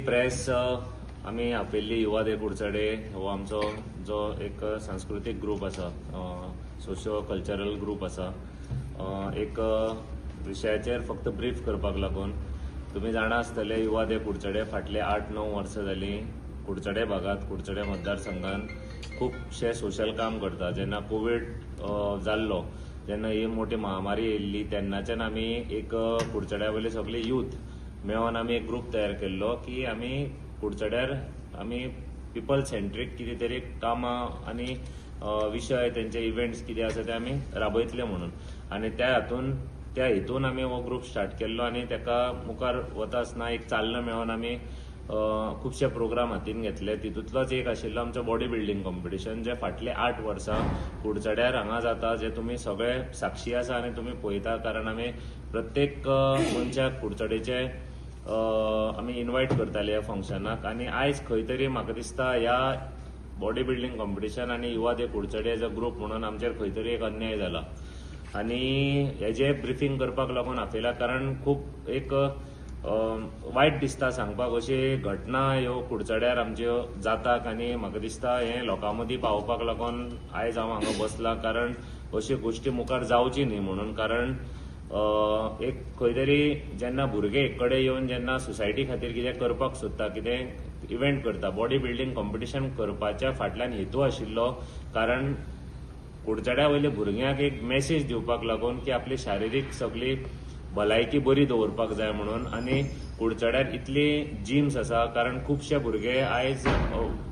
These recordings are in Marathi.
प्रेस आमी आपयल्ली युवा दे कुडचडे हो आमचो जो एक सांस्कृतिक ग्रूप आसा, सोशियो कल्चरल ग्रूप आसा. एक विशयाचेर फक्त ब्रीफ करपाक लागून तुम्ही जाणा आसतले युवा दे कुडचडे फाटले 8-9 वर्सां जालीं कुडचडे भागात कुडचडे मतदारसंघात खूबशे सोशल काम करता. जेन्ना कोविड जाल्लो, जेन्ना ही मोठी महामारी येयल्ली, तेन्नाच्यान आमी एक कुडचड्या वयले सगळे यूथ मेळोन आमी एक ग्रूप तयार केल्लो की आमी कुडचड्यार आमी पीपल सेंट्रीक कितें तरी कामां आनी विशय तेंचे इव्हेंट्स कितें आसा ते आमी राबयतले म्हणून. आनी त्या हेतून आमी हो ग्रूप स्टार्ट केल्लो आनी तेका मुखार वता आसतना एक चालना मेळोन आमी खुबशे प्रोग्राम हातीन घेतले. तितूंतलोच एक आशिल्लो आमचो बॉडी बिल्डिंग कॉम्पिटिशन, जे फाटले 8 वर्सां कुडचड्यार हांगा जाता, जे तुमी सगळे साक्षी आसा आनी तुमी पळयता. कारण आमी प्रत्येक मनशाक कुडचडेचे आमी इन्वायट करताले ह्या फंक्शनाक. आनी आयज खंय तरी म्हाका दिसता ह्या बॉडी बिल्डिंग कॉम्पिटिशन आनी युवा दे कुडचडे एज अ ग्रूप म्हणून आमचेर खंय तरी एक अन्याय जाला. आनी हेजे ब्रिफींग करपाक लागून आपयला, कारण खूब एक वायट दिसता सांगपाक, अशी घटना ह्यो कुडचड्यार आमच्यो जातात. आनी म्हाका दिसता हें लोकां मदीं पावोवपाक लागून आयज हांव हांगा बसलां, कारण अश्यो गोश्टी मुखार जावची न्ही म्हणून. कारण एक खंय तरी जेन्ना भुरगे एक कडेन येवन जेन्ना सोसायटी खातीर कितें करपाक सोदता, कितें इव्हेंट करता, बॉडी बिल्डिंग कॉम्पिटिशन करपाच्या फाटल्यान हेतू आशिल्लो, कारण कुडचड्या वयल्या भुरग्यांक एक मेसेज दिवपाक लागून की आपली शारिरीक सगळी भलायकी बरी दवरपाक जाय म्हणून. आनी कुडचड्यार इतली जिम्स आसा, कारण खुबशे भुरगे आयज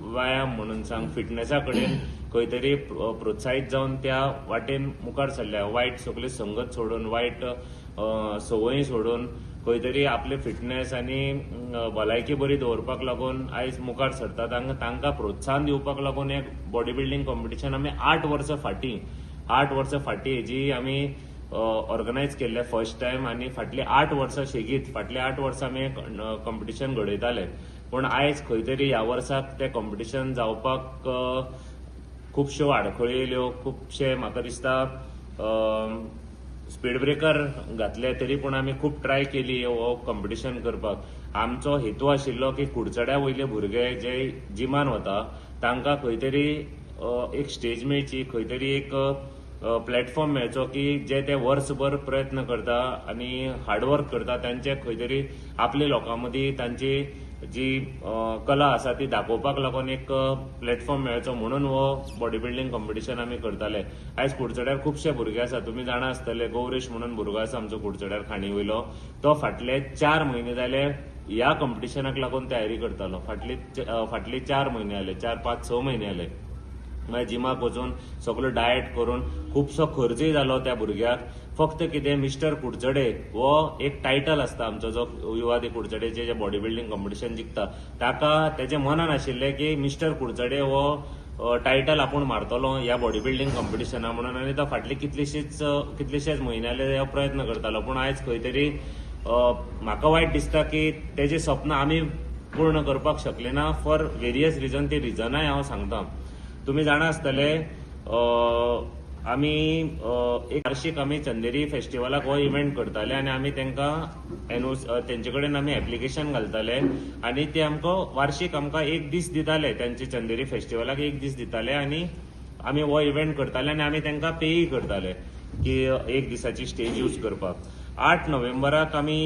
व्यायाम म्हणून सांग फिटनेसा कडेन खंय तरी प्रोत्साहीत जावन त्या वाटेन मुखार सरल्या. वायट सगळी संगत सोडून, वायट संवयी सोडून खंय तरी आपले फिटनेस आनी भलायकी बरी दवरपाक लागून आयज मुखार सरतात. तांकां प्रोत्साहन दिवपाक लागून एक बॉडी बिल्डिंग कॉम्पिटिशन आमी 8 वर्सां फाटीं हेजी आमी ऑर्गनायज केल्ले फर्स्ट टायम. आनी फाटली 8 वर्सां शेगीत फाटले 8 वर्सां आमी कॉम्पिटिशन घडयताले. पूण आयज खंय तरी ह्या वर्साक तें कॉम्पिटिशन जावपाक खुबश्यो आडखळी येयल्यो. खुबशे म्हाका दिसता स्पीड ब्रेकर घातले, तरी पूण आमी खूब ट्राय केली हो कॉम्पिटिशन करपाक. आमचो हेतू आशिल्लो की कुडचड्या वयले भुरगे जे जिमान वता तांकां खंय तरी एक स्टेज मेळची, खंय तरी एक प्लॅटफॉर्म मेळचो की जे ते वर्सभर प्रयत्न करता आनी हार्डवर्क करता, तांचे खंय तरी आपल्या लोकां मदीं तांची जी कला आसा ती दाखोवपाक लागून एक प्लॅटफॉर्म मेळचो म्हणून हो बॉडी बिल्डिंग कॉम्पिटिशन आमी करताले. आयज कुडचड्यार खुबशे भुरगे आसा, तुमी जाणा आसतले गौरेश म्हणून भुरगो आसा आमचो कुडचड्यार खाणी वयलो. तो फाटले 4 म्हयने जाले ह्या कॉम्पिटिशनाक लागून तयारी करतालो. फाटली 4 म्हयने जाले, 4-5-6 म्हयने जाले. मागीर जिमाक वचून सगळो डायट करून खुबसो खर्चय जालो त्या भुरग्याक. फक्त कितें मिस्टर कुडचडे हो एक टायटल आसता आमचो, जो युवा दे कुडचडेचे जे बॉडी बिल्डिंग कॉम्पिटिशन जिखता ताका तेजे मनान आशिल्लें की मिस्टर कुडचडे हो टायटल आपूण मारतलो ह्या बॉडी बिल्डिंग कॉम्पिटिशना म्हणून. आनी तो फाटले कितलेशेच म्हयने हो प्रयत्न करतालो. पूण आयज खंय तरी म्हाका वायट दिसता की तेजे सपन आमी पूर्ण करपाक शकले ना, फॉर वेरियस रिजन. ती रिजनाय हांव सांगता. तुम्ही जाणा आसतले आमी एक वार्षिक आमी चंदेरी फेस्टिवलाक हो इव्हेंट करताले आनी आमी तांकां तेंचे कडेन आमी एप्लिकेशन घालताले आनी ते आमकां वार्षिक आमकां 1 दीस दिताले. तेंचे चंदेरी फेस्टिवलाक 1 दीस दिताले आनी आमी हो इव्हेंट करताले आनी आमी तांकां पेय करताले की 1 दिसाची स्टेज यूज करपाक. 8 नोव्हेंबराक आमी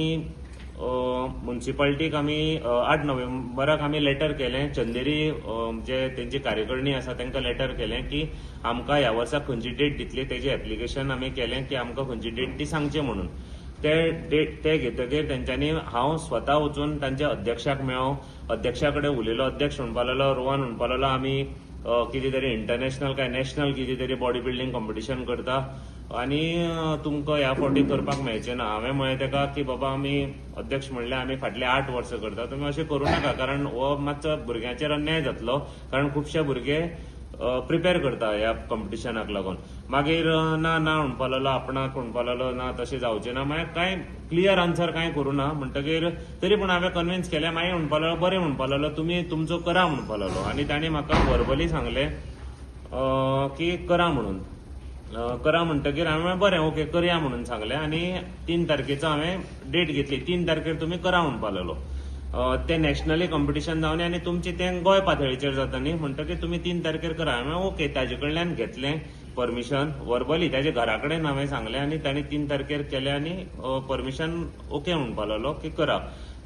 म्युनिसिपालिटीक आमी 8 नोव्हेंबराक आमी लेटर केलें. चंदेरी जे तेंची कार्यकारिणी आसा तांकां लेटर केलें की आमकां ह्या वर्सा खंयची डेट दितली. तेजें एप्लिकेशन आमी केलें की आमकां खंयची डेट ती सांगचें म्हणून. ते घेतकीर तेंच्यांनी हांव स्वता वचून तांच्या अध्यक्षाक मेळ्ळो, अध्यक्षा कडेन उलयलो. अध्यक्ष म्हणपा लागलो, रोहन म्हणपा लागलो, आमी कितें तरी इंटरनॅशनल काय नॅशनल कितें तरी बॉडी बिल्डिंग कॉम्पिटिशन करता आनी तुमकां ह्या फावटी करपाक मेळचें ना. हांवें म्हळें ताका की बाबा आमी अध्यक्ष म्हणलें आमी फाटले 8 वर्सां करता, तुमी अशें करूं नाका, कारण हो मातसो भुरग्यांचेर अन्याय जातलो. कारण खुबशे भुरगे प्रिपेर करता ह्या कॉम्पिटिशनाक लागून. मागीर ना म्हणपा लागलो, आपणाक म्हणपा लागलो ना तशें जावचें ना. मागीर कांय क्लियर आन्सर कांय करूं ना. म्हणटकीर तरी पूण हांवें कन्विन्स केलें. मागीर म्हणपा लागलो बरें म्हणपा लागलो, तुमी तुमचो करा म्हणपा लागलो. आनी ताणें म्हाका वर्बली सांगलें की करा म्हणून. करा म्हणटकीर हांवें बरें ओके करया म्हणून सांगलें आनी 3 तारखेचो हांवें डेट घेतली. 3 तारखेर तुमी करा म्हणपा लागलो. ते नॅशनली कॉम्पिटिशन जावनी आनी तुमचे ते गोंय पातळीचेर जाता न्ही, म्हणटकीर तुमी 3 तारखेर करा. हांवें ओके ताजे कडल्यान घेतलें परमिशन वर्बली, ताजे घरा कडेन हांवें सांगलें आनी तांणी 3 तारखेर केलें आनी परमिशन ओके म्हणपा लागलो की करा.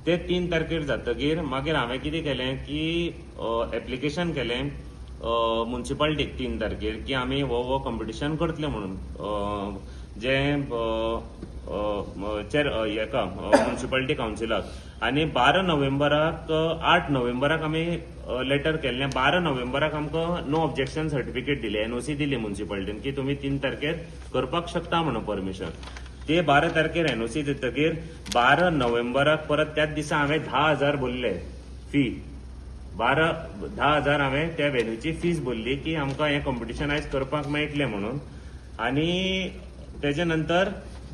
ते 3 तारखेर जातकीर मागीर हांवें कितें केलें की एप्लिकेशन केलें म्युन्सिपालिटीक 3 तारखेर की आमी हो कॉम्पिटिशन करतले म्हणून जे हेका म्युन्सिपालिटी कावन्सिलाक. आनी 12 नोव्हेंबराक 8 नोव्हेंबराक आमी लेटर केल्लें. 12 नोव्हेंबराक आमकां नो ऑब्जेक्शन सर्टिफिकेट दिलें, एनओसी दिली म्युन्सिपालिटीन की तुमी 3 तारखेर करपाक शकता म्हणून परमिशन. ते 12 तारखेर एनओसी दितकीर 12 नोव्हेंबराक परत त्याच दिसा हांवें 10,000 भरले फी. 10,000 हांवें त्या वेन्यूची फीज भरली की आमकां हें कॉम्पिटिशन आयज करपाक मेळटलें म्हणून. आनी तेजे नंतर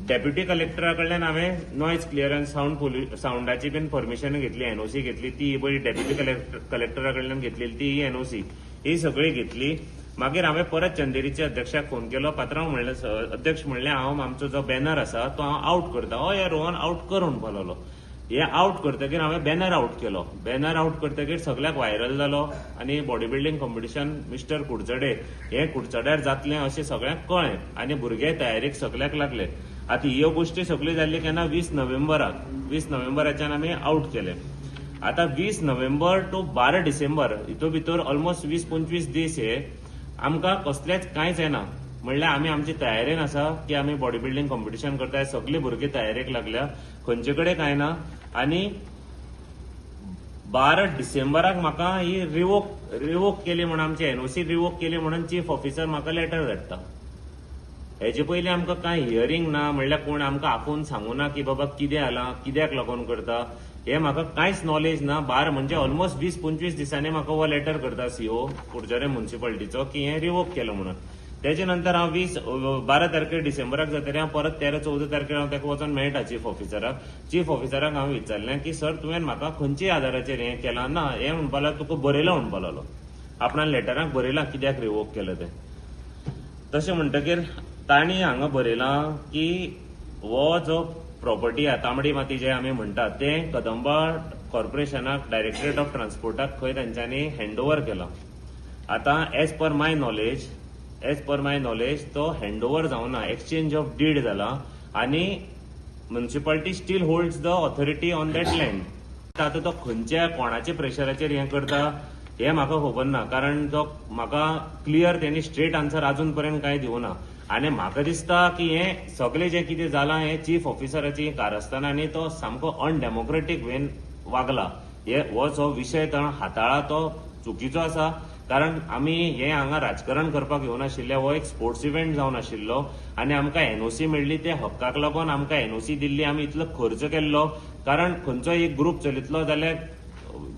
डेप्युटी कलेक्टरा कडल्यान हांवें नॉयज क्लियरन्स साऊंडाची बीन परमिशन घेतली, एनओसी घेतली. ती पयली डेप्युटी कलेक्टरा कडल्यान घेतलेली ती एनओसी ही सगळी घेतली. मागीर हांवें परत चंदेरीच्या अध्यक्षाक फोन केलो. पात्रांव म्हणलें, अध्यक्ष म्हणलें हांव आमचो जो बॅनर आसा तो हांव आउट करता. हय रोहन आउट कर म्हणपा लागलो. हे आउट करतकीर हांवें बॅनर आउट केलो. बॅनर आउट करतकीर सगळ्याक व्हायरल जालो आनी body building competition mister Kudchade हे कुडचड्यार जातलें अशें सगळ्यांक कळ्ळें आनी भुरगे तयारेक सगळ्याक लागले. आतां ह्यो गोश्टी सगळ्यो जाल्ली केन्ना 20 नोव्हेंबराच्यान आमी आउट केले. आतां 20 नोव्हेंबर टू 12 डिसेंबर हितून भितर ऑलमोस्ट 20-25 दीस हे आमकां कसलेंच कांयच येना. म्हणल्यार आमी आमचे तयारेन आसा की आमी बॉडी बिल्डिंग कॉम्पिटिशन करताय. सगळे भुरगे तयारेक लागल्या, खंयचे कडेन कांय ना. आनी 12 डिसेंबराक म्हाका ही रिवोक केली म्हणून आमची एनओसी रिवोक केली म्हणून चीफ ऑफिसर म्हाका लेटर धाडटा. हेजे पयलीं आमकां कांय हियरींग ना, म्हणल्यार कोण आमकां आपोवन सांगूना की बाबा कितें जालां, कित्याक लागून करता हे म्हाका कांयच नॉलेज ना. 12 म्हणजे ऑलमोस्ट 20-25 दिसांनी म्हाका हो लेटर करता सीओ कुडचडे म्युन्सिपालिटीचो की हें रिवोक केलो म्हणून. तेजे नंतर हांव 12 तारखेर डिसेंबराक जातकीर हांव परत 13-14 तारखेर हांव ताका वचून मेळटा चीफ ऑफिसराक हांवें विचारलें की सर तुवें म्हाका खंयच्या आदाराचेर हें केलां. ना हें म्हणपा लागलो तुका बरयलां म्हणपा लागलो. आपणान लेटराक बरयलां कित्याक रिवोक केलो तें. तशें म्हणटकीर तांणी हांगा बरयलां की हो जो प्रॉपर्टी आहा तांबडी माती जे आमी म्हणटात तें कदंबा कॉर्पोरेशनाक डायरेक्टरेट ऑफ ट्रान्सपोर्टाक खंय तांच्यांनी हँडओव्हर केला. आतां एज पर माय नॉलेज तो हँडओव्हर जावना, एक्सचेंज ऑफ डीड जाला आनी municipality steel holds the authority on that land. आतां तो खंयच्या कोणाच्या प्रेशराचेर हें करता हें म्हाका खबर ना, कारण तो म्हाका क्लियर तेणी स्ट्रेट आन्सर अजून पर्यंत कांय दिवना. आनी म्हाका दिसता की हें सगळें जें कितें जालां हें चीफ ऑफिसराची कारस्थान आनी तो सामको अनडेमोक्रेटीक वेन वागला. हो जो विशय तो हाताळा तो चुकीचो आसा. कारण आमी हें हांगा राजकारण करपाक येवन आशिल्ले, हो एक स्पोर्ट्स इव्हेंट जावन आशिल्लो आनी आमकां एनओसी मेळ्ळी ते हक्काक लागून आमकां एनओसी दिल्ली. आमी इतलो खर्च केल्लो, कारण खंयचोय एक ग्रुप चलयतलो जाल्यार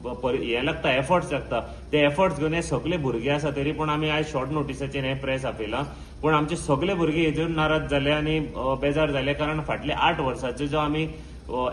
हें लागता, एफर्ट्स लागता. ते एफर्ट्स घेवन हे सगळे भुरगे आसा तरी पूण आमी आयज शॉर्ट नोटिसाचेर हें प्रेस आपयलां. पूण आमचे सगळे भुरगे हेजेर नाराज जाले आनी बेजार जाले, कारण फाटले 8 वर्सांचो जो आमी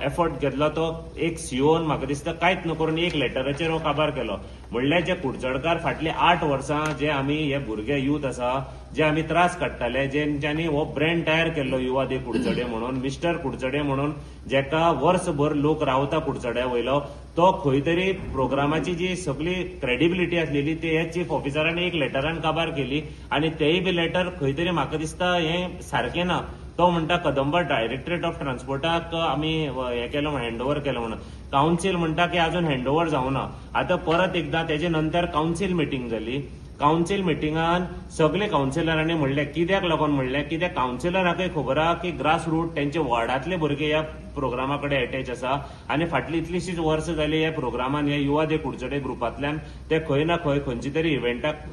एफर्ट घेतलो तो एक सीओन म्हाका दिसता कांयच नकरून एक लेटराचेर हो काबार केलो. म्हणल्यार जे कुडचडकार फाटली 8 वर्सां जे आमी हे भुरगे यूथ आसा जे आमी त्रास काडटाले, जेंच्यांनी हो ब्रँड तयार केल्लो युवा दे कुडचडे म्हणून, मिस्टर कुडचडे म्हणून, जेका वर्सभर लोक रावता कुडचड्या वयलो, तो खंय तरी प्रोग्रामाची जी सगळी क्रेडिबिलिटी आसलेली ती हे चीफ ऑफिसरांनी एक लेटरान काबार केली. आनी तेय बी लेटर खंय तरी म्हाका दिसता हें सारकें ना. तो म्हणटा कदंबा डायरेक्टरेट ऑफ ट्रान्सपोर्टाक आमी हें केलो हँडओव्हर केलो म्हणून. कावन्सील म्हणटा की अजून हँडओव्हर जावना. आतां परत एकदां तेजे नंतर कावन्सील मिटींग जाली. कावन्सील मिटिंगान सगळे कावन्सिलरांनी म्हणलें, कित्याक लागून म्हणलें, कित्याक कावन्सिलराकय खबर आहा की ग्रास रूट तेंचे वार्डांतले भुरगे ह्या प्रोग्रामा कडेन एटॅच आसा आनी फाटली इतलीशीच वर्सां जाली ह्या प्रोग्रामान ह्या युवा दे कुडचडे ग्रुपांतल्यान ते खंय ना खंय खंयची तरी इव्हेंटाक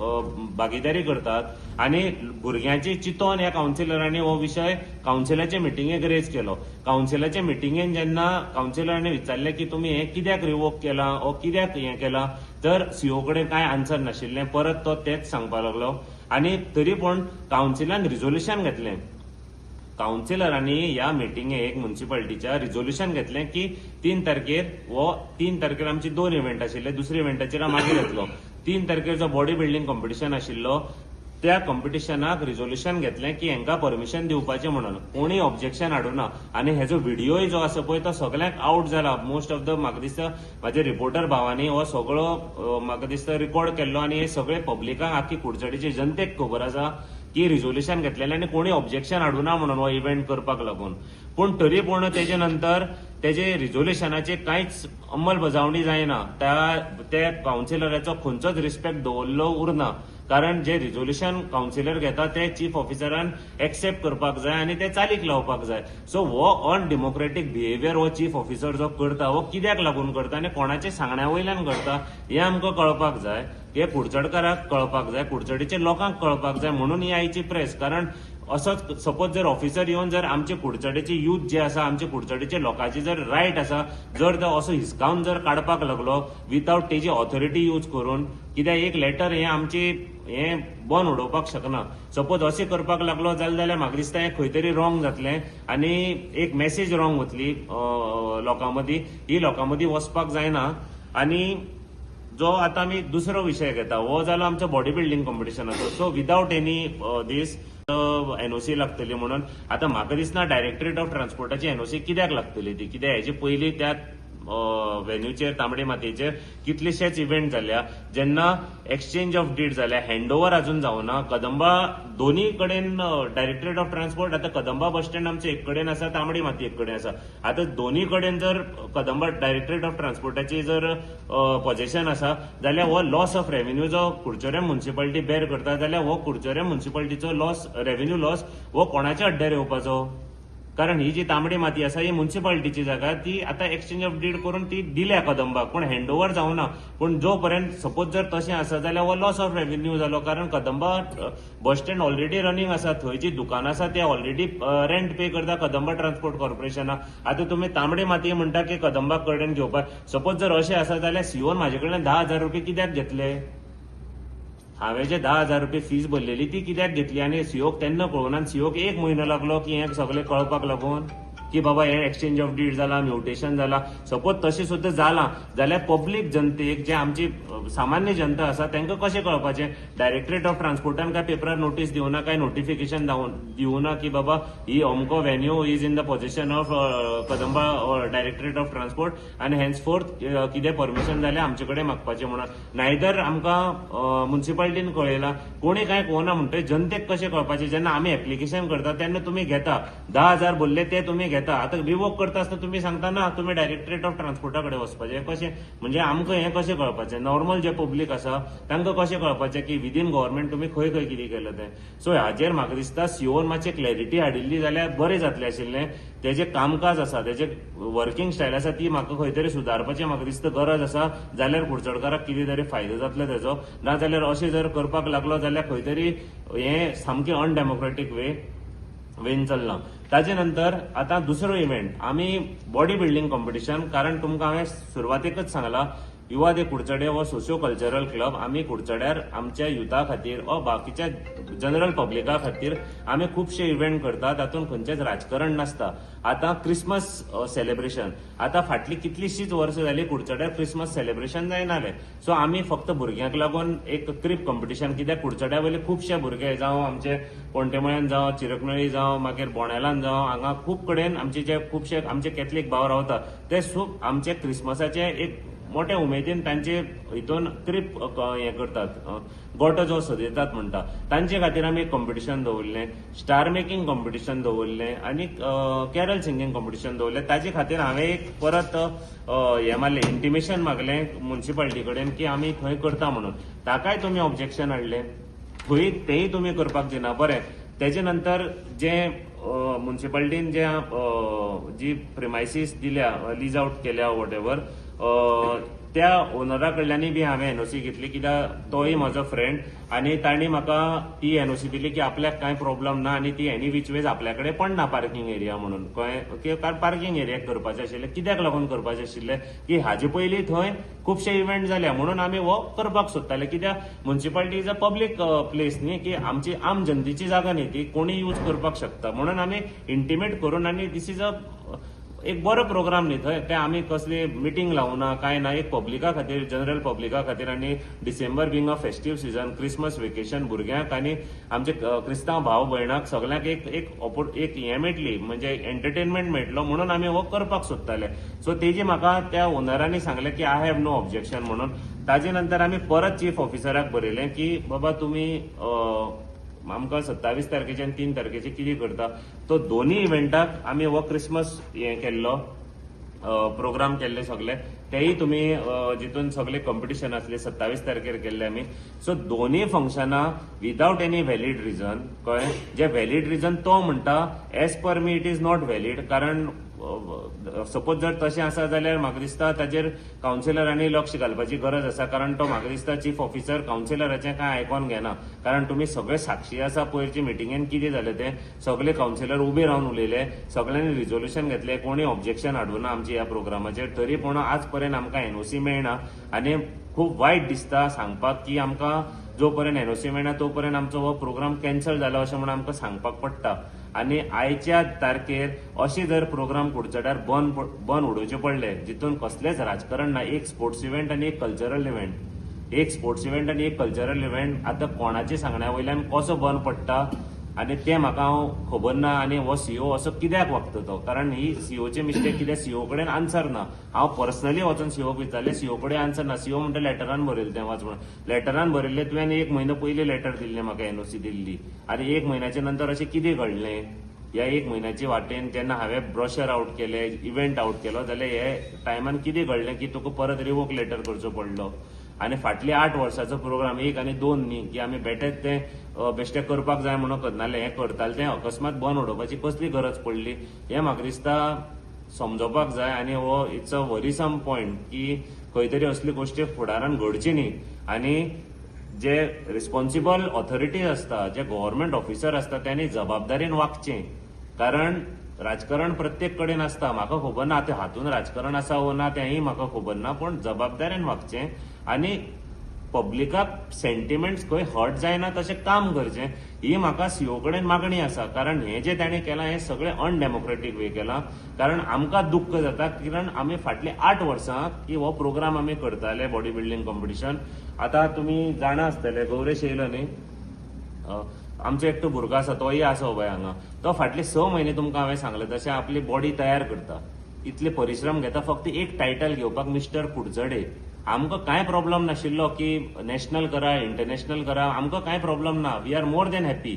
भागीदारी करतात आनी भुरग्यांची चिंतोन ह्या कावन्सिलरांनी हो विशय कावन्सिलाचे मिटिंगेक रेज केलो. कावन्सिलाचे मिटिंगेन जेन्ना कावन्सिलरांनी विचारलें की तुमी हें कित्याक रिवोक केलां ओ कित्याक हें केलां, तर सीओ कडेन कांय आन्सर नाशिल्लें. परत तो तेच सांगपाक लागलो आनी तरी पूण कावन्सिलान रिझोल्युशन घेतलें. कावन्सिलरांनी ह्या मिटिंगेक म्युन्सिपालिटीच्या रिझोल्युशन घेतलें की 3 तारखेर आमची 2 इव्हेंट आशिल्ले, दुसऱ्या इव्हेंटाचेर हांव मागीर येतलो. 3 तारखेर जो बॉडी बिल्डिंग कॉम्पिटिशन आशिल्लो त्या कॉम्पिटिशनाक रिझोल्युशन घेतलें की हांकां परमिशन दिवपाचें म्हणून कोणी ऑब्जेक्शन हाडूना आनी हेजो व्हिडिओय जो आसा पळय तो सगळ्यांक आउट जाला. मोस्ट ऑफ द म्हाका दिसता म्हाजे रिपोर्टर भावांनी हो सगळो म्हाका दिसता रिकॉर्ड केल्लो आनी हे सगळे पब्लिकांक आख्खी कुडचडीचे जनतेक खबर आसा की रिझोल्युशन घेतलेलें आनी कोणी ऑब्जेक्शन हाडूना म्हणून हो इव्हेंट करपाक लागून. पूण तरी पूण तेजे नंतर तेजे रिझोल्युशनाचे कांयच अंमलबजावणी जायना. त्या कावन्सिलराचो खंयचोच रिस्पेक्ट दवरलो उरना. कारण जे रिझोल्युशन कावन्सिलर घेता ते चीफ ऑफिसरान एक्सेप्ट करपाक जाय आनी ते चालीक लावपाक जाय. सो हो अनडेमोक्रेटीक बिहेवियर हो चीफ ऑफिसर जो करता हो कित्याक लागून करता आनी कोणाच्या सांगण्या वयल्यान करता हे आमकां कळपाक जाय. हे कुडचडकाराक कळपाक जाय, कुडचडीच्या लोकांक कळपाक जाय म्हणून ही आयची प्रेस. कारण असोच सपोज जर ऑफिसर येवन जर आमचे कुडचडेचे यूथ जे आसा आमचे कुडचडेचे लोकांची जर रायट आसा जर तो असो हिसकावन जर काडपाक लागलो विथआउट तेजी ऑथॉरिटी यूज करून, कित्याक एक लेटर हे आमची हे बंद उडोवपाक शकना. सपोज अशें करपाक लागलो जाल्यार म्हाका दिसता हें खंय तरी रॉंग जातलें आनी एक मेसेज रॉंग वतली लोकां मदीं. ही लोकां मदीं वचपाक जायना. आनी जो आता आमी दुसरो विशय घेता हो जालो आमच्या बॉडी बिल्डिंग कॉम्पिटिशनाचो. So without any this NOC लागतली म्हणून आता म्हाका दिसना डायरेक्टरेट ऑफ ट्रान्सपोर्टाची एनओसी कित्याक लागतली ती. कित्याक हेजे पयलीं त्या व्हेन्यूचेर तांबडे मातयेचेर कितलेशेच इव्हेंट जाल्या जेन्ना एक्सचेंज ऑफ डीड जाल्या, हँडओव्हर अजून जावना. कदंबा दोन्ही कडेन डायरेक्टरेट ऑफ ट्रान्सपोर्ट आता कदंबा बस स्टँड आमचे एक कडेन आसा, तांबडी माती एक कडेन आसा. आता दोन्ही कडेन जर कदंबा डायरेक्टरेट ऑफ ट्रान्सपोर्टाची जर पोझेशन आसा जाल्यार हो लॉस ऑफ रेव्हेन्यू जो कुडचड्या म्युन्सिपालिटी बेर करता जाल्यार हो कुडचड्या म्युन्सिपालिटीचो लॉस रेव्हेन्यू लॉस हो कोणाच्या अड्ड्यार येवपाचो. कारण ही जी तांबडी माती आसा ही म्युन्सिपालिटीची जागा ती आता एक्सचेंज ऑफ डीड करून ती दिल्या कदंबाक, पण हँडओव्हर जावना. पण जो पर्यंत सपोज जर तशें आसा जाल्यार हो लॉस ऑफ रेव्हेन्यू जालो. कारण Kadamba bus stand already running आसा, थंय जी दुकानां आसा ते ऑलरेडी रेंट पे करता कदंबा ट्रान्सपोर्ट कॉर्पोरेशनाक. आता तुम्ही तांबडे मातये म्हणटा की कदंबा कडेन घेवपाक, सपोज जर अशें आसा जाल्यार सीओन म्हाजे कडल्यान 10,000 रुपये कित्याक घेतले. हांवें जे 10,000 रुपये फीस भरलेली ती कित्याक घेतली आनी सीओक तेन्ना कळून सीओक 1 म्हयनो लागलो की हें सगळें कळपाक लागून की बाबा हे एक्सचेंज ऑफ डीड जाला, म्युटेशन जाला. सपोज तशें सुद्दां जालां जाल्यार पब्लीक जनतेक जे आमची सामान्य जनता आसा तांकां कशें कळपाचें. डायरेक्टरेट ऑफ ट्रान्सपोर्टान काय पेपरार नोटीस दिवना, काय नोटिफिकेशन दिवना की बाबा ही अमको venue is in the possession of Kadamba directorate of transport आनी हेन्सफोर्थ कितें परमिशन जाल्यार आमचे कडेन मागपाचें म्हणून. नायदर आमकां म्युन्सिपालिटीन कळयला, कोणी काय कळना म्हणटा. जनतेक कशें कळपाचें जेन्ना आमी एप्लिकेशन करता तेन्ना तुमी घेता 10,000 भरले ते तुमी घेता. आता रिवोक करता आसतना तुमी सांगता ना तुमी डायरेक्टरेट ऑफ ट्रान्सपोर्टा कडेन वचपाचें. कशें म्हणजे आमकां हें कशें कळपाचें. नॉर्मल जे पब्लीक आसा तांकां कशें कळपाचें की विदीन गव्हर्मेंट तुमी खंय खंय कितें केलं तें. सो हाजेर म्हाका दिसता सीओन मातशें क्लॅरिटी हाडिल्ली जाल्यार बरें जातलें आशिल्लें. तेजें कामकाज आसा, तेजें वर्किंग स्टायल आसा ती म्हाका खंय तरी सुदारपाची म्हाका दिसता गरज आसा. जाल्यार कुडचडकाराक कितें तरी फायदो जातलो तेजो. नाजाल्यार अशें जर करपाक लागलो जाल्यार खंय तरी हें सामकें अनडेमोक्रेटीक वेन चल्लां. ताजे नंतर आता दुसरो इव्हेंट आमी बॉडी बिल्डिंग कॉम्पिटिशन. कारण तुमकां हांवें सुरवातेकच सांगलां युवा दे कुडचडे हो सोशियो कल्चरल क्लब आमी कुडचड्यार आमच्या युथा खातीर वा बाकीच्या जनरल पब्लिका खातीर आमी खुबशे इव्हेंट करता. तातूंत खंयचेंच राजकारण नासता. आता क्रिसमस सेलिब्रेशन आता फाटली कितलीशीच वर्सां जाली कुडचड्यार क्रिसमस सेलिब्रेशन जायनालें. सो आमी फक्त भुरग्यांक लागून एक क्रीप कॉम्पिटिशन, कित्याक कुडचड्या वयले खुबशे भुरगे जावं आमचे पोंटेमळ्यान जावं चिरकनळी जावं मागीर बोंडेलान जावं हांगा खूब कडेन आमचे जे खुबशे आमचे कॅथलीक भाव रावता ते खूब आमचे क्रिसमसाचे एक मोठ्या उमेदीन तांचे हितून क्रीप हें करतात, गोटो जो सजयतात म्हणटा तांचे खातीर आमी एक कॉम्पिटिशन दवरलें. स्टार मेकिंग कॉम्पिटिशन दवरलें आनी कॅरल सिंगींग कॉम्पिटिशन दवरलें. ताचे खातीर हांवें एक परत हें मारलें, इंटिमेशन मागलें म्युन्सिपालिटी कडेन की आमी थंय करता म्हणून. ताकाय तुमी ऑब्जेक्शन हाडलें, थंय तेंय तुमी करपाक दिना. बरें, तेजे नंतर जे म्युन्सिपालिटीन जी प्रिमायसीस दिल्या, लीज आउट केल्या वॉट एवर, त्या ओनरा कडल्यानय बी हांवें एनओसी घेतली. कित्याक तोय म्हजो फ्रेंड आनी तांणी म्हाका ती एनओसी दिली की आपल्याक कांय प्रॉब्लम ना आनी ती एनी वीच वेज आपल्या कडेन पडना पार्किंग एरिया म्हणून. कळ्ळें, पार्किंग एरियाक करपाचें आशिल्लें. कित्याक लागून करपाचें आशिल्लें की हाजे पयलीं थंय खुबशे इव्हेंट जाल्या म्हणून आमी हो करपाक सोदताले. कित्याक municipality is a public place न्ही, की आमची आम जनतेची जागा न्ही ती, कोणी यूज करपाक शकता. म्हणून आमी इंटिमेट करून आनी दीस इज अ एक बरो प्रोग्राम न्ही थंय ते आमी कसली मिटींग लावना काय ना, एक पब्लिका खातीर, जनरल पब्लिका खातीर, आनी December being a festive season, Christmas vacation भुरग्यांक आनी आमचे क्रिस्तांव भाव भयणाक सगळ्यांक एक हे मेळटली, म्हणजे एंटरटेनमेंट मेळटलो म्हणून आमी हो करपाक सोदताले. सो तेजी म्हाका त्या ओनरांनी सांगलें की आय हॅव नो ऑब्जेक्शन म्हणून. ताजे नंतर आमी परत चीफ ऑफिसराक बरयलें की बाबा तुमी आमकां 27 तारखेचे आनी 3 तारखेचे कितें करता. तो दोन्ही इव्हेंटाक आमी हो क्रिसमस हें केल्लो, प्रोग्राम केल्ले सगळे, तेही तुम्ही जितून सगळे कॉम्पिटिशन असले 27 तारखेर केल्ले आमी. सो दोन्ही फंक्शनां विदाउट एनी व्हॅलीड रिझन, कळ्ळें, जे व्हॅलीड रिझन तो म्हणटा as per me it is not valid. कारण सपोज जर तशें आसा जाल्यार म्हाका दिसता ताजेर कावन्सिलरांनी लक्ष घालपाची गरज आसा. कारण तो म्हाका दिसता चीफ ऑफिसर कावन्सिलराचें काय आयकोन घेना. कारण तुम्ही सगळे साक्षी आसा पयरचे मिटिंगेन कितें जालें तें, सगळे कावन्सिलर उबे रावन उलयले, सगळ्यांनी रिझोल्युशन घेतले, कोणी ऑब्जेक्शन हाडूना आमच्या ह्या प्रोग्रामाचेर. तरी पूण आज पर्यंत आमकां एनओसी मेळना आनी खूब वायट दिसता सांगपाक की आमकां जो पर्यंत एनओसी मेळना तो पर्यंत आमचो हो प्रोग्राम कॅन्सल जालो अशें म्हणून आमकां सांगपाक पडटा. आनी आयच्या तारखेर अशें जर प्रोग्राम कुडचड्यार बंद उडोवचे पडले जितून कसलेच राजकारण ना, एक स्पोर्ट्स इव्हेंट आनी एक कल्चरल इव्हेंट, एक स्पोर्ट्स इव्हेंट आनी एक कल्चरल इव्हेंट आतां कोणाच्या सांगण्या वयल्यान कसो बंद पडटा आनी तें म्हाका खबर ना. आनी हो सीओ असो कित्याक वागता तो, कारण ही सीओची मिस्टेक कित्याक सीओ कडेन आन्सर ना. हांव पर्सनली वचून सीओक विचारलें, सीओ कडेन आन्सर ना. सीओ म्हणटा लेटरान बरयलें तें वाच म्हणून. लेटरान बरयल्लें तुवें 1 म्हयनो पयलीं लेटर दिल्लें म्हाका एनओसी दिल्ली, आनी 1 म्हयन्याच्या नंतर अशें कितें घडलें. ह्या 1 म्हयन्याच्या वाटेन जेन्ना हांवें ब्रोशर आउट केले, इव्हेंट आउट केलो, जाल्यार हे टायमान कितें घडलें की तुका परत रिवोक लेटर करचो पडलो. आनी फाटले 8 वर्साचो प्रोग्राम 1 आनी 2 न्ही की आमी बेटेच तें बेश्टें करपाक जाय म्हणून करनाले, हें करताले तें अकस्मात बंद उडोवपाची कसली गरज पडली हें म्हाका दिसता समजोवपाक जाय. आनी हो इट्स अ वरिसम पॉयंट की खंय तरी असली गोश्टी फुडारान घडची न्ही. आनी जे रिस्पॉन्सिबल ऑथॉरिटीज आसता, जे गव्हर्नमेंट ऑफिसर आसता, त्यांनी जबाबदारीन वागचें. कारण राजकारण प्रत्येक कडेन आसता, म्हाका खबर ना ते हातून राजकारण आसा वो ना तेंय म्हाका खबर ना, पण जबाबदारीन वागचें आनी पब्लिकाक सेंटिमेंट्स खंय हर्ट जायना तशें काम करचें, ही म्हाका सीओ कडेन मागणी आसा. कारण हें जें ताणें केलां हें सगळें अनडेमोक्रेटीक वे केलां. कारण आमकां दुख्ख जाता, कारण आमी फाटले 8 वर्सां की हो प्रोग्राम आमी करताले बॉडी बिल्डिंग कॉम्पिटिशन. आतां तुमी जाणा आसतले गौरेश येयलो न्ही, आमचो एकटो भुरगो आसा तोय आसा पळय हांगा, तो फाटले 6 म्हयने तुमकां हांवें सांगलें तशें आपली बॉडी तयार करता, इतले परिश्रम घेता फक्त एक टायटल घेवपाक, मिस्टर कुडचडे. आमकां कांय प्रॉब्लम नाशिल्लो की नॅशनल करा, इंटरनॅशनल करा, आमकां कांय प्रॉब्लम ना. We are more than happy,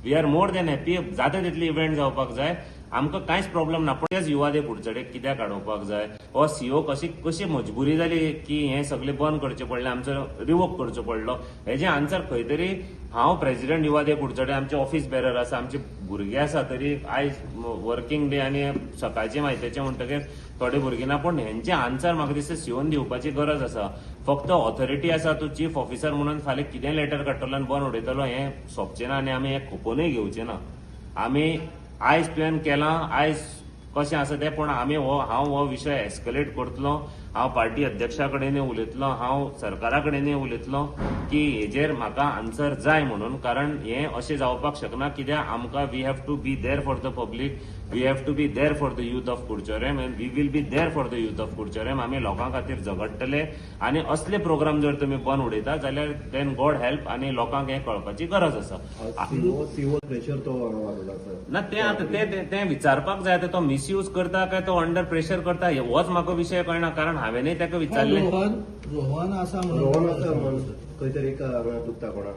we are more than happy. जाता तितले इव्हेंट जावपाक जाय, आमकां कांयच प्रॉब्लम ना. पण तेच युवादे कुडचडेक कित्याक हाडोवपाक जाय. हो सीओ कशी मजबुरी जाली की हें सगळें बंद करचें पडलें, आमचो रिवोक करचो पडलो. हेजें आन्सर खंय तरी हांव प्रेसिडेंट युवादे कुडचडे, आमचे ऑफिस बेरर आसा, आमचे भुरगे आसा, तरी आयज वर्किंग डे आनी सकाळचें माहितीचें म्हणटकीर थोडे भुरगीं ना, पण हेंचें आन्सर म्हाका दिसता सीओन दिवपाची गरज आसा. फक्त ऑथॉरिटी आसा, तूं चीफ ऑफिसर म्हणून फाल्यां कितें लेटर काडटलो आनी बंद उडयतलो हें सोंपचें ना आनी आमी हें खपोनूय घेवचें ना. आमी आयज तुवें केलां, आयज कशें आसा तें, पण हांव हो विशय एस्केलेट करतलो. हांव पार्टी अध्यक्षा कडेनूय उलयतलो, हांव सरकारा कडेनूय उलयतलो की हेजेर म्हाका आन्सर जाय म्हणून. कारण हें अशें जावपाक शकना, कित्याक आमकां we have to be there for the public, we have to be there for the youth of Curchorem, and we will be there for the youth of Curchorem. आमी लोकां खातीर झगडटले आनी असले प्रोग्राम जर तुमी बंद उडयता जाल्यार देन गॉड हेल्प, आनी लोकांक हें कळपाची गरज आसा. ना तें आतां तें विचारपाक जाय, तो मिसयूज करता काय तो अंडर प्रेशर करता होच म्हाका विशय कळना. कारण हांवेंनूय ताका विचारलें, रोहन आसा खंय तरी दुखता कोणाक.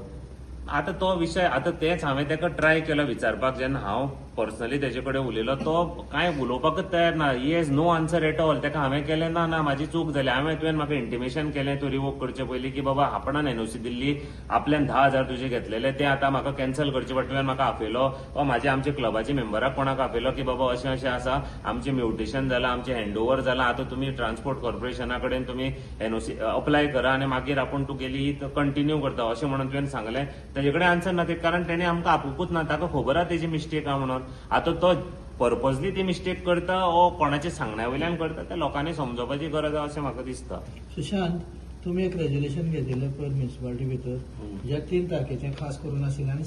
आतां तो विशय आतां तेच हांवें ताका ट्राय केलो विचारपाक. जेन्ना हांव पर्सनली तेजे कडेन उलयलो तो कांय उलोवपाकच तयार ना. He has no answer at all. ताका हांवें केलें ना म्हाजी चूक जाली. तुवें म्हाका इंटिमेशन केलें तूं रिवोक करचे पयलीं की बाबा आपणान एनओसी दिल्ली, आपल्यान 10,000 तुजे घेतलेले ते आतां म्हाका कॅन्सल करचे पडटा. तुवें म्हाका आपयलो वा म्हाज्या आमच्या क्लबाच्या मेंबराक कोणाक आपयलो की बाबा अशें आसा, आमचें म्युटेशन जालां, आमचें हँडओव्हर जालां, आतां तुमी ट्रान्सपोर्ट कॉर्पोरेशना कडेन तुमी एनओसी अप्लाय करा आनी मागीर आपूण तूं गेली ही कंटिन्यू करता अशें म्हणून तुवें सांगलें. तेजे कडेन आन्सर ना, कारण तेणें आमकां आपुकूच ना. ताका खबर आहा तेजी मिस्टेक आहा म्हणून. आतां तो पर्पजली ती मिस्टेक करता ओ कोणाच्या सांगण्या वयल्यान करता तें लोकांनी समजोवपाची गरज आहा अशें म्हाका दिसता. सुशांत, तुम्ही एक रेजोल्युशन घेतिल्लें पयर म्युनिसिपालिटी भितर, जे 3 तारखेचें खास करून आशिल्लें आनी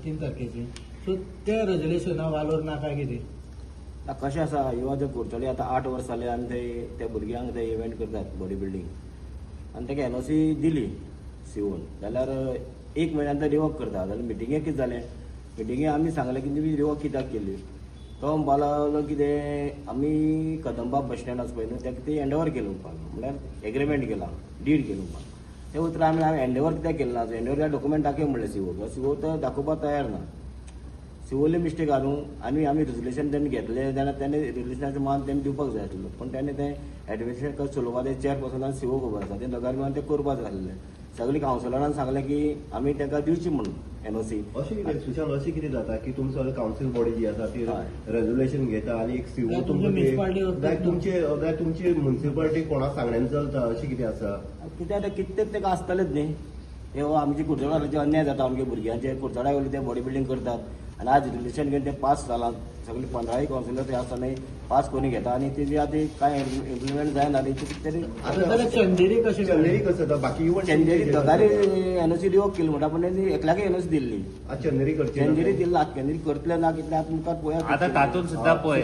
3 तारखेचें, सो त्या रेजोल्युशना वालोर ना काय कितें? कशें आसा युवा जर कुडचडे आतां 8 वर्सां जाली आनी त्या भुरग्यांक ते इव्हेंट करतात बॉडी बिल्डींग आनी ताका एनओसी दिली सीओन जाल्यार 1 म्हयन्यान तो रिवोक करता जाल्यार मिटिंगेक कितें जालें मिटिंगेक आमी सांगलें की तुमी रिवोक कित्याक केली तो म्हणपाक लागलो कितें आमी कदंबा बस स्टँड आसा पळय न्हू ताका ते हँड ओवर केलें म्हणपाक म्हळ्यार एग्रीमेंट केला डीड केलें म्हणपाक ते उतर आमी हँड ओवर कित्याक केलें ना हँड ओवर डॉक्युमेंट दाखय म्हणलें सीओ तो दाखोवपाक तयार ना सीओली मिस्टेक आहा आनी आमी रेजोल्युशन तेणी घेतलें जाल्यार तेणे रेजोल्युशनाचो मान तेणी दिवपाक जाय आसलो पूण तेणे तें एडमिनिस्ट्रेशन कशें चलोवपा तें चेअरपर्सन आनी सीओ खबर आसा ते दोगांय मेळून तें करपाक जाय आसलें सगळीं कावन्सिलरान सांगलें की आमी ताका दिवची म्हणून एनओसी अशें कितें सुशांत अशें कितें जाता की तुमचो सगळें कावन्सील बॉडी जी आसा ती रेजोल्युशन घेता आनी एक सीओ जाल्यार तुमची municipality तुमचे तुमची म्युन्सिपालिटी कोणा सांगण्यान चलता अशें कितें आसा कित्याक कितें ताका आसतलेच न्ही हे आमची कुडचड्याचे अन्याय जाता आमच्या भुरग्यांचे कुडचड्या वयले ते बॉडी बिल्डींग करतात आनी आज रिलेशन घेवन ते पास जालां सगळे 15 कावन्सिलर ते आसतना पास कोणी घेता आनी तेजी आतां कांय इम्प्लिमेंट जायना आनी कितें तरी आता जाल्यार चंदेरी कशें चंदेरी कसं जाता बाकी इव्हन चंदेरी दोगांय एनओसी रिवोक केली म्हणटा पूण तेणी एकल्याक एनओसी दिल्ली चंदेरी करची चंदेरी दिला चंदेरी करतले ना कितले आतां मुखार पळोवया आता तातूंत सुद्धा पळय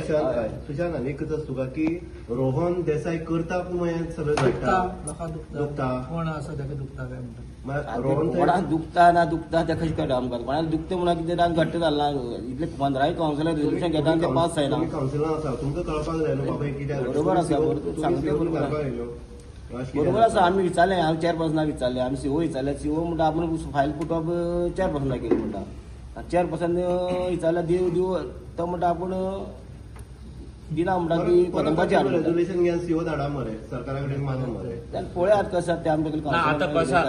सुशांत आनी एकच आसा तुका की रोहन देसाय करता पूण हें सगळें दुखता घडटा लोकांक दुखता. दुखता कोण आसा ताका दुखता काय म्हणटा रोहन कोणाक दुखता ना दुखता ते कशें कळटा आमकां कोणाक दुखता म्हणून कितें रांग घट्ट जालां इतले 15 कावन्सिलर रेजोल्युशन घेता आनी ते पास जायना कावन्सिलान आसा तुमकां कळपाक जाय न्हू बाबा कित्याक बरोबर आसा, सांगता बरोबर आसा. बरोबर आसा आमी विचारलें हांव चेअरपर्सनाक विचारलें आमी सीओ विचारलें सीओ म्हणटा आपूण फायल पुटप चेअरपर्सनाक केली म्हणटा चेअरपर्सन विचारल्यार दिव तो म्हणटा आपूण दिना म्हणटा की कदंबाची हाड म्हणटा. रेजोल्युशन घेवन सीओ धाडा मरे सरकारा कडेन मागूं मरे जाल्यार पळयात कसं आसा तें आमचे ना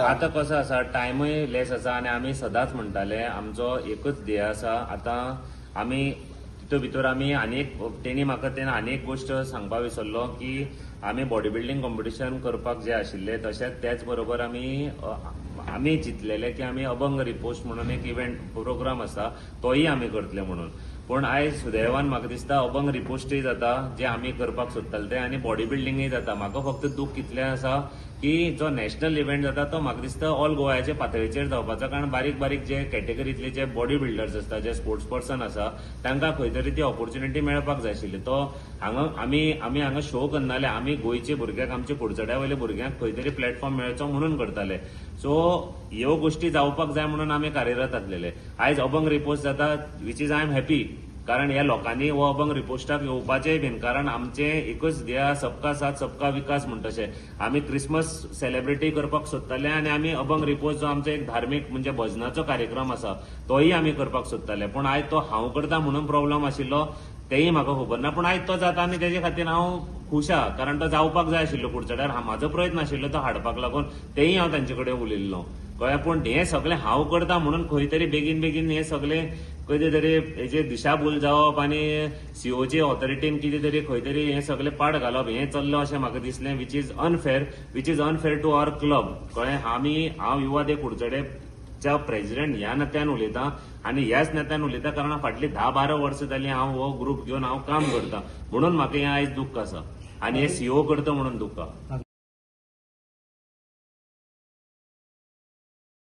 आता कसं आसा टायमूय लेस आसा आनी आमी सदांच म्हणटाले आमचो एकच ध्येय आसा आतां आमी तितूंत भितर आमी आनीक तेणी म्हाका तेन्ना आनी एक गोश्ट सांगपाक विसरलो की आमी बॉडी बिल्डींग कॉम्पिटिशन करपाक जे आशिल्ले तशेंच त्याच बरोबर आमी चिंतलेले की आमी अभंग रिपोस्ट म्हणून एक इव्हेंट प्रोग्राम आसा तोय आमी करतले म्हणून पूण आयज सुदैवान म्हाका दिसता अभंग रिपोस्टूय जाता जे आमी करपाक सोदताले ते आनी बॉडी बिल्डींगूय जाता म्हाका फक्त दूख कितलें आसा की जो नॅशनल इव्हेंट जाता तो म्हाका दिसता ऑल गोव्याचे पातळीचेर जावपाचो कारण बारीक बारीक जे कॅटेगरींतले जे बॉडी बिल्डर्स आसता जे स्पोर्ट्स पर्सन आसा तांकां खंय तरी ती ऑपॉर्च्युनिटी मेळपाक जाय आशिल्ली तो हांगा आमी हांगा शो करनाले आमी गोंयचे भुरग्यांक आमच्या कुडचड्या वयले भुरग्यांक खंय तरी प्लॅटफॉर्म मेळचो म्हणून करताले सो ह्यो गोश्टी जावपाक जाय म्हणून आमी कार्यरत आसलेले आयज अभंग रिपोस्ट जाता which is I am happy कारण ह्या लोकांनी हो अभंग रिपोस्टाक येवपाचेय बीन कारण आमचे एकच ध्येय सबका साथ सबका विकास म्हणटशें आमी क्रिसमस सेलिब्रेटी करपाक सोदताले आनी आमी अभंग रिपोस्ट जो आमचो एक धार्मीक म्हणजे भजनाचो कार्यक्रम आसा तोय आमी करपाक सोदताले पूण आयज तो हांव करता म्हणून प्रॉब्लम आशिल्लो तेय म्हाका खबर ना पूण आयज तो जाता आनी तेजे खातीर हांव खुश आहा कारण तो जावपाक जाय आशिल्लो कुडचड्यार म्हाजो प्रयत्न आशिल्लो तो हाडपाक लागून तेय हांव तांचे कडेन उलयल्लो कळ्ळें पूण हें सगळें हांव करता म्हणून खंय तरी बेगीन बेगीन हें सगळें खंय तरी हेजे दिशाभूल जावप आनी सीओची ऑथॉरिटीन कितें तरी खंय तरी हें सगळें पाड घालप हें चल्लो अशें म्हाका दिसलें which is unfair to our club कळ्ळें हांव युवा दे कुडचडेच्या प्रेसिडेंट ह्या नात्यान उलयतां आनी ह्याच नात्यान उलयता कारण फाटली 10-12 वर्सां जालीं हांव हो ग्रूप घेवन हांव काम करतां म्हणून म्हाका हें आयज दूख आसा आनी हे सीओ करता म्हणून दूख आहा